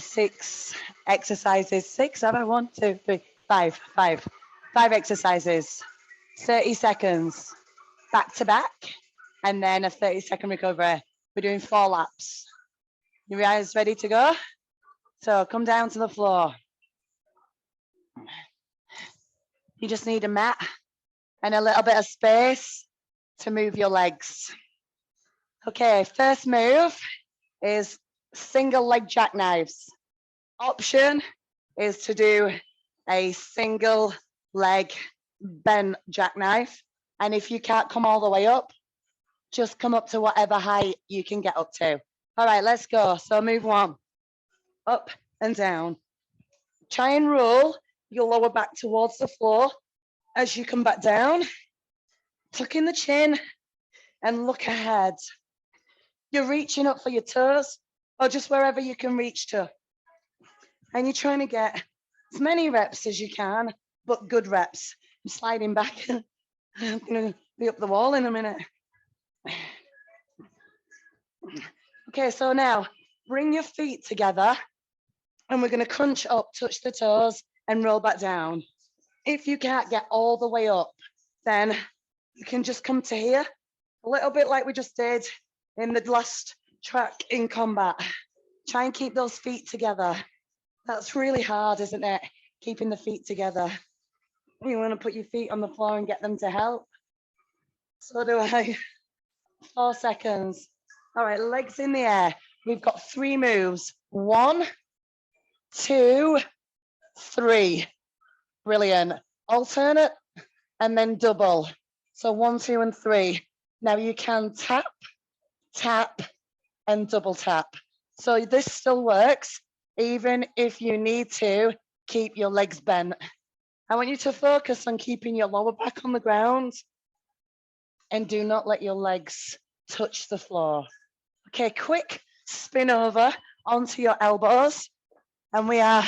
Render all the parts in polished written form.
6 exercises. 6, have I? 1, 2, 3, 5. 5 exercises. 30 seconds. Back to back. And then a 30-second recovery. We're doing 4 laps. You guys ready to go? So come down to the floor. You just need a mat and a little bit of space to move your legs. Okay, first move is single leg jackknives. Option is to do a single leg bent jackknife. And if you can't come all the way up, just come up to whatever height you can get up to. All right, let's go. So move 1, up and down. Try and roll your lower back towards the floor as you come back down. Tuck in the chin and look ahead. You're reaching up for your toes or just wherever you can reach to. And you're trying to get as many reps as you can, but good reps. I'm sliding back. I'm going to be up the wall in a minute. Okay, so now bring your feet together and we're going to crunch up, touch the toes and roll back down. If you can't get all the way up, then you can just come to here, a little bit like we just did in the last track in combat. Try and keep those feet together. That's really hard, isn't it? Keeping the feet together. You want to put your feet on the floor and get them to help. So do I. 4 seconds. All right, legs in the air. We've got 3 moves. 1, 2, 3. Brilliant. Alternate and then double. So 1, 2, and 3. Now you can tap, tap, and double tap. So this still works, even if you need to keep your legs bent. I want you to focus on keeping your lower back on the ground and do not let your legs touch the floor. Okay, quick spin over onto your elbows. And we are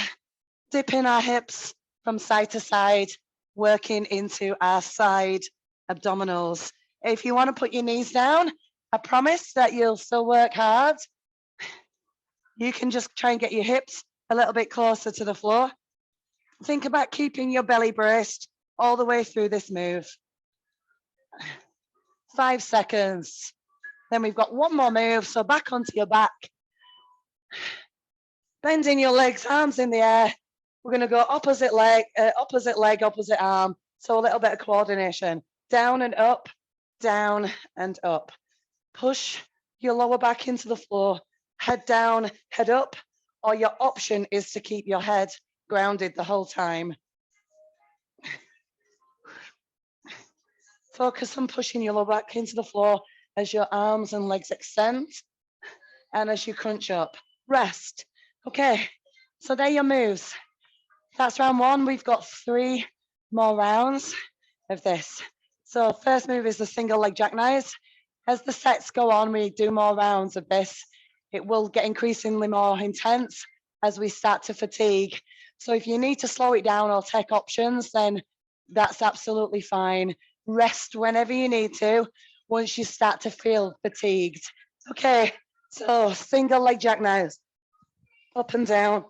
dipping our hips from side to side, working into our side abdominals. If you want to put your knees down, I promise that you'll still work hard. You can just try and get your hips a little bit closer to the floor. Think about keeping your belly braced all the way through this move. 5 seconds. Then we've got 1 more move. So back onto your back. Bending your legs, arms in the air. We're going to go opposite leg, opposite arm. So a little bit of coordination. Down and up, down and up. Push your lower back into the floor. Head down, head up. Or your option is to keep your head grounded the whole time. Focus on pushing your lower back into the floor as your arms and legs extend and as you crunch up. Rest. Okay, so there are your moves. That's round 1. We've got 3 more rounds of this. So first move is the single leg jackknives. As the sets go on, we do more rounds of this. It will get increasingly more intense as we start to fatigue. So if you need to slow it down or take options, then that's absolutely fine. Rest whenever you need to once you start to feel fatigued. Okay, so single leg jackknives, up and down.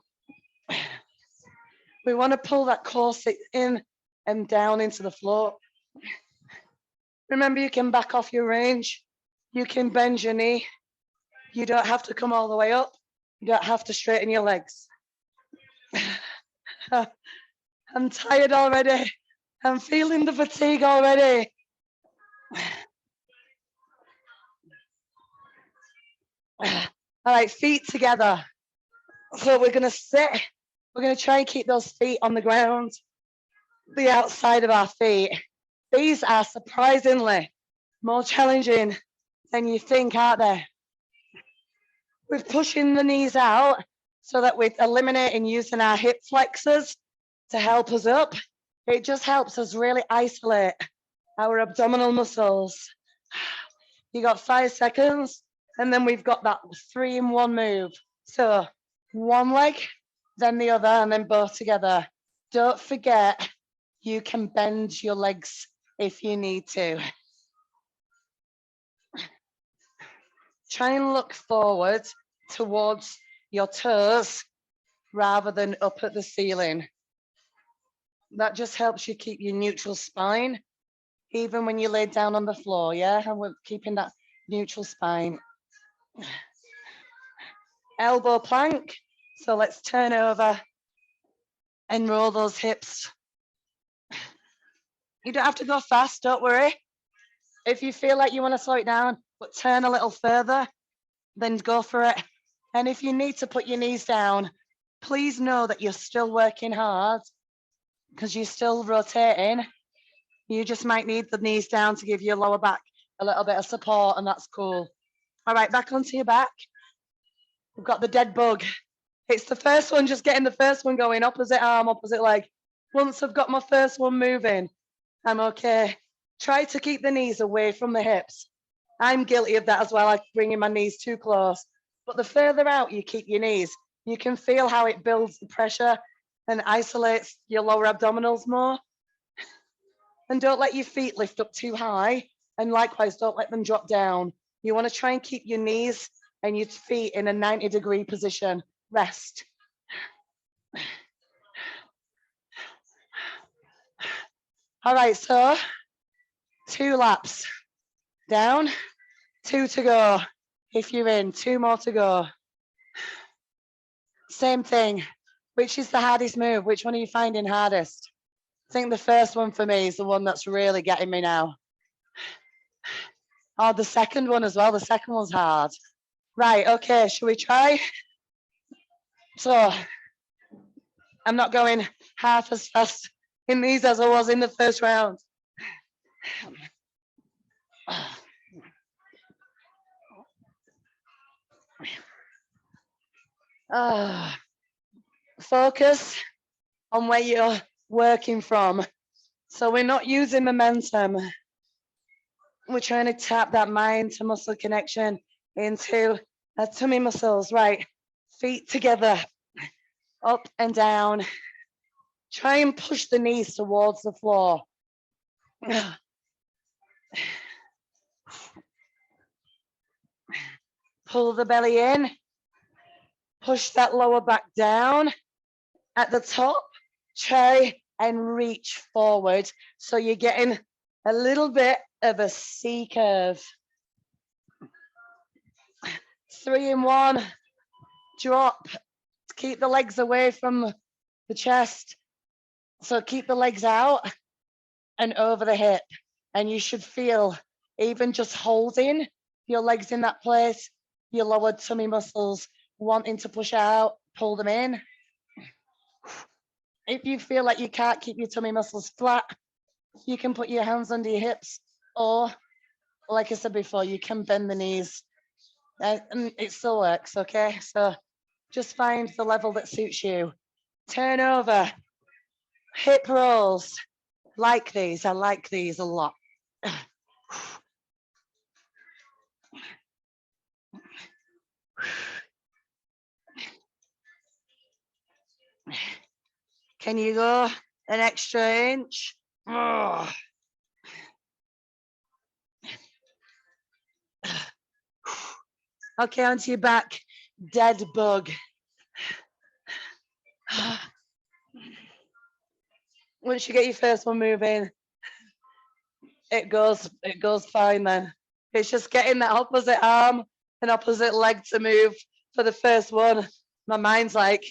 We want to pull that corset in and down into the floor. Remember, you can back off your range. You can bend your knee. You don't have to come all the way up. You don't have to straighten your legs. I'm tired already. I'm feeling the fatigue already. All right, feet together. So we're going to sit. We're going to try and keep those feet on the ground, the outside of our feet. These are surprisingly more challenging than you think, aren't they? We're pushing the knees out so that we're eliminating using our hip flexors to help us up. It just helps us really isolate our abdominal muscles. You got 5 seconds, and then we've got that 3-in-1 move. So 1 leg, then the other, and then both together. Don't forget, you can bend your legs if you need to. Try and look forward towards your toes rather than up at the ceiling. That just helps you keep your neutral spine, even when you lay down on the floor, yeah? And we're keeping that neutral spine. Elbow plank. So let's turn over and roll those hips. You don't have to go fast, don't worry. If you feel like you want to slow it down, but turn a little further, then go for it. And if you need to put your knees down, please know that you're still working hard because you're still rotating. You just might need the knees down to give your lower back a little bit of support, and that's cool. All right, back onto your back. We've got the dead bug. It's the first one, just getting the first one going, opposite arm, opposite leg. Once I've got my first one moving, I'm okay. Try to keep the knees away from the hips. I'm guilty of that as well, like bringing my knees too close. But the further out you keep your knees, you can feel how it builds the pressure and isolates your lower abdominals more. And don't let your feet lift up too high. And likewise, don't let them drop down. You want to try and keep your knees and your feet in a 90-degree position. Rest. All right, so 2 laps. Down, 2 to go. If you're in, 2 more to go. Same thing. Which is the hardest move? Which one are you finding hardest? I think the first one for me is the one that's really getting me now. Oh, the second one as well. The second one's hard. Right, okay, shall we try? So, I'm not going half as fast in these as I was in the first round. Focus on where you're working from. So we're not using momentum. We're trying to tap that mind to muscle connection into our tummy muscles. Right, feet together, up and down. Try and push the knees towards the floor. Pull the belly in. Push that lower back down. At the top, try and reach forward. So you're getting a little bit of a C curve. 3 in 1. Drop. Keep the legs away from the chest. So keep the legs out and over the hip. And you should feel, even just holding your legs in that place, your lower tummy muscles wanting to push out, pull them in. If you feel like you can't keep your tummy muscles flat, you can put your hands under your hips, or like I said before, you can bend the knees and it still works, okay? So just find the level that suits you. Turn over, hip rolls, like these. I like these a lot. Can you go an extra inch? Oh. Okay, onto your back, dead bug. Once you get your first one moving, it goes fine then. It's just getting that opposite arm and opposite leg to move for the first one. My mind's like,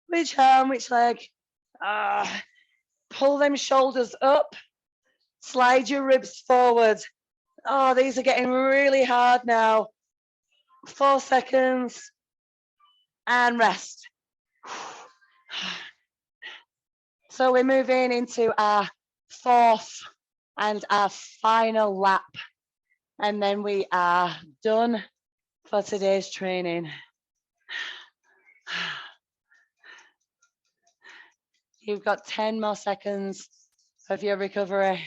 which arm, which leg? Pull them shoulders up, slide your ribs forward. Oh, these are getting really hard now. 4 seconds and rest. So we're moving into our 4th and our final lap. And then we are done for today's training. You've got 10 more seconds of your recovery.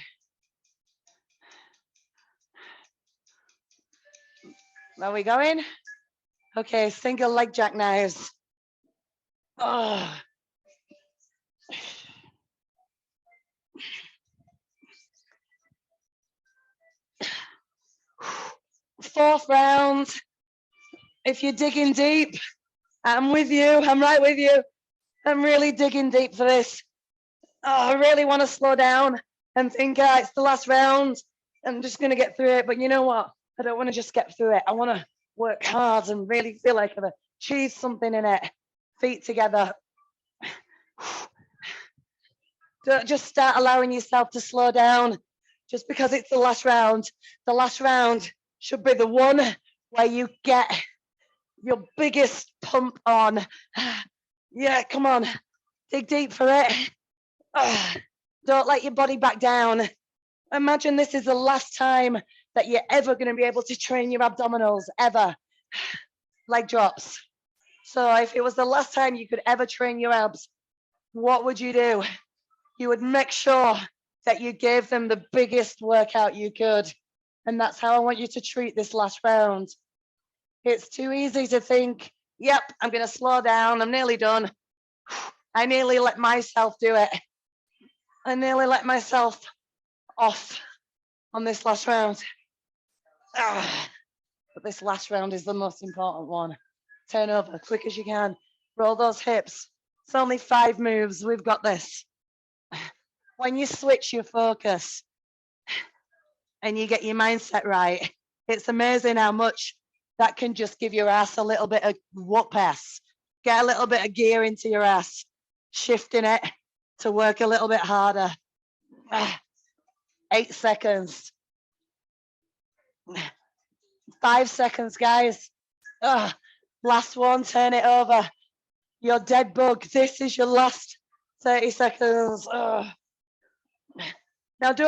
Are we going? Okay, single leg jackknives. Oh. 4th round. If you're digging deep, I'm with you. I'm right with you. I'm really digging deep for this. Oh, I really want to slow down and think, it's the last round. I'm just going to get through it. But you know what? I don't want to just get through it. I want to work hard and really feel like I've achieved something in it. Feet together. Don't just start allowing yourself to slow down just because it's the last round. The last round should be the one where you get your biggest pump on. Yeah, come on. Dig deep for it. Don't let your body back down. Imagine this is the last time that you're ever going to be able to train your abdominals, ever. Leg drops. So if it was the last time you could ever train your abs, what would you do? You would make sure that you gave them the biggest workout you could. And that's how I want you to treat this last round. It's too easy to think, yep, I'm going to slow down. I'm nearly done. I nearly let myself do it. I nearly let myself off on this last round. But this last round is the most important one. Turn over, quick as you can. Roll those hips. It's only 5 moves. We've got this. When you switch your focus and you get your mindset right, it's amazing how much that can just give your ass a little bit of whoop ass. Get a little bit of gear into your ass, shifting it to work a little bit harder. 8 seconds. 5 seconds, guys. Last one, turn it over. You're dead bug. This is your last 30 seconds. Now do